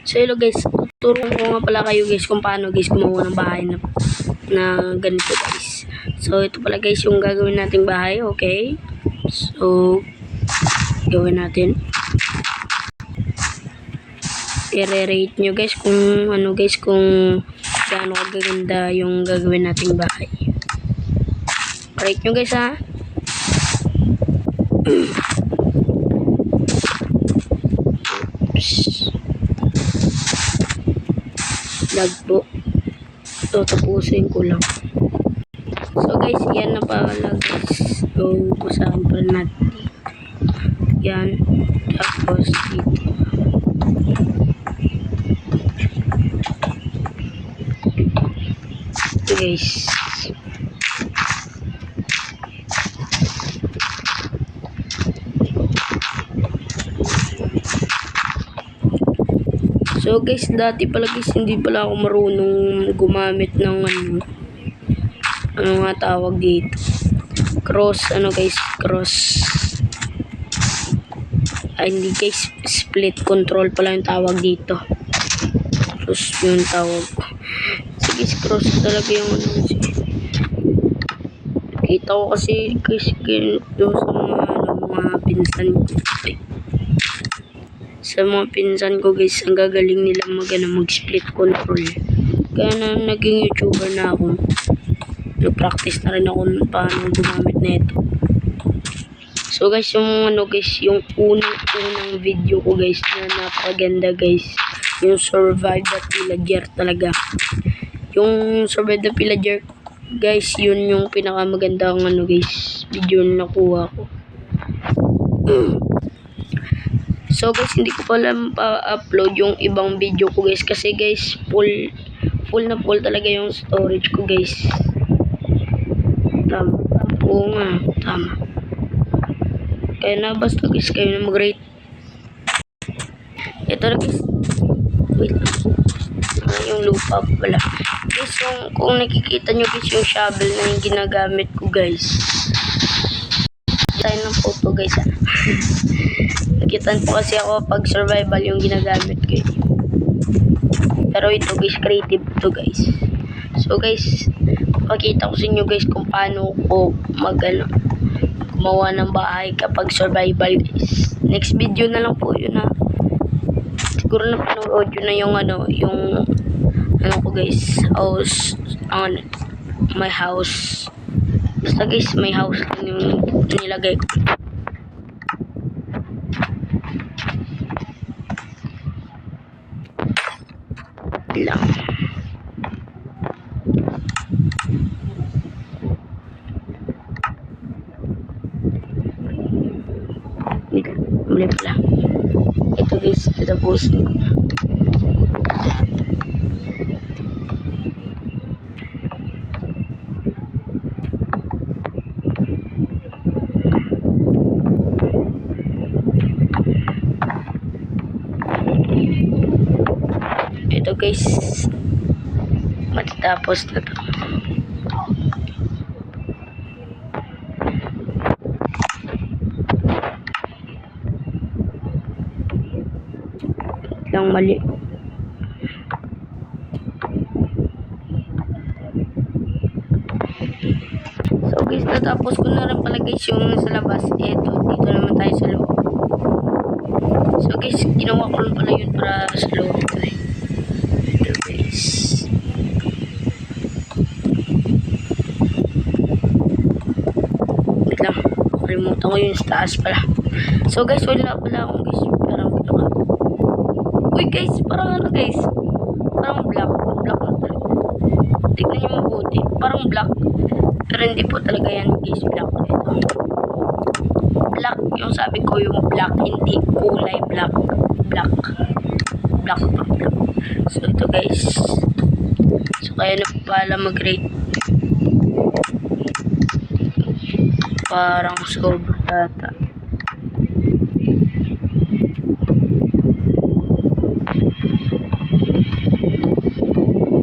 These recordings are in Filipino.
So hello guys, tuturuan ko nga pala kayo guys kung paano guys gumawa ng bahay na ganito guys. So ito pala guys yung gagawin nating bahay, okay? So gawin natin. I-rate nyo guys kung ano guys, kung gaano kaganda yung gagawin nating bahay. Rate nyo guys ha. Lag po. So, tapusin ko lang. So guys, yan na pala guys. So, usahan pa natin. Yan. Tapos dito. Ito guys. So guys, dati pala guys, hindi pala ako marunong gumamit ng ano nga tawag dito. Cross, cross. Ay, hindi guys, split control pala yung tawag dito. Cross yung tawag. So guys, cross talaga yung Kita ko kasi guys, doon sa mga pinsan ko. Sa mga pinsan ko guys, ang gagaling nila mag-split control. Kaya na naging YouTuber na ako. Nag-practice na rin ako paano gumamit na ito. So guys, yung yung unang video ko guys na napaganda guys, yung Survive the Pillager talaga. Yung Survive the Pillager guys, yun yung pinakamagandang guys, video na nakuha ko. So guys, hindi ko pala pa-upload yung ibang video ko guys kasi guys, full na full talaga yung storage ko guys. Tama. Oo nga, tama. Kaya na basta guys, kayo na mag-rate. Ito na guys. Wait lang. Yung lupa pala. Guys, kung nakikita nyo guys yung shovel na yung ginagamit ko guys. Tayo ng photo guys ha. Nakitaan po kasi ako pag survival yung ginagamit ko. Pero ito guys, creative to guys. So guys, pakita ko sa inyo guys kung paano ko gumawa ng bahay kapag survival guys. Next video na lang po yun ha. Siguro na panood yun na yung ko guys, house, my house. Basta guys, my house yung nilagay ko. Lang. Muli pala. Ito guys, tapos ito guys, matatapos na to. Lang mali. So guys, natapos ko na rin pala guys yung sa labas. Eto, dito naman tayo sa loob. So guys, ginawa ko lang pala yun para sa loob. Ito guys. Wait lang, kalimutan ko yung taas pala. So guys, wala pala akong guys. Parang uy guys, parang guys. Parang black na talaga. Tignan nyo mabuti. Parang black. Pero hindi po talaga yan guys, black. Ito. Black, yung sabi ko yung black, hindi kulay black. Black. So ito guys. So kaya na pala mag-rate. Parang sobra data.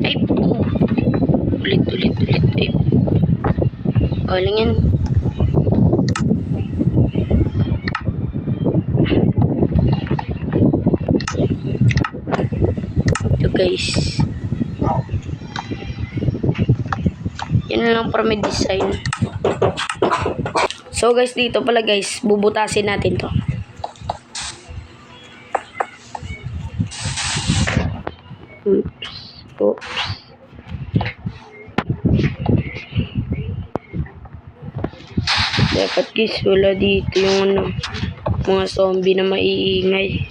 Ay po. Ulit. Ay. Galing yan. guys. Yan lang para may design. So guys, dito pala guys, bubutasin natin to. Oops. Oops. Dapat guys, wala dito yung ano, mga zombie na maiingay.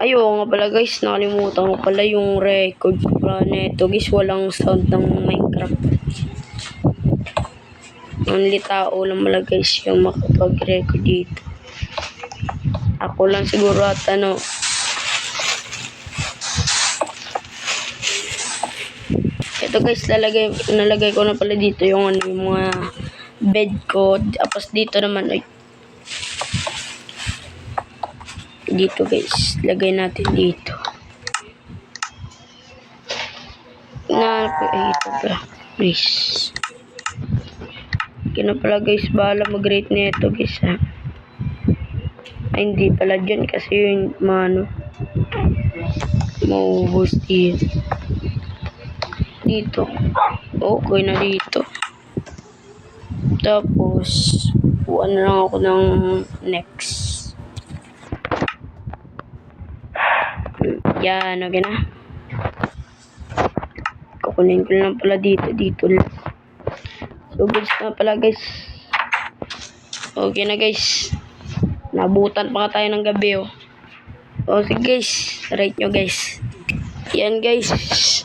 Ay, oo nga pala guys, nakalimutan ko pala yung record ko pala neto guys, walang sound ng Minecraft. Only tao lang pala guys yung makapag-record dito. Ako lang siguro at ano. Ito guys, nalagay ko na pala dito yung ano, yung mga bed ko. Tapos dito naman, ay, dito guys, lagay natin dito. Ito pala. Nice. Kaya pala guys, bahala mag-rate nito guys ha. Ay, hindi pala dyan kasi yung ano, mauubos dito. Dito. Okay na dito. Tapos, buwan na lang ako ng next. Yan, okay na. Kukunin ko lang pala dito lang. So, guys na pala guys. Okay na guys. Nabutan pa tayo ng gabi oh. O sige guys, rate nyo guys. Yan guys.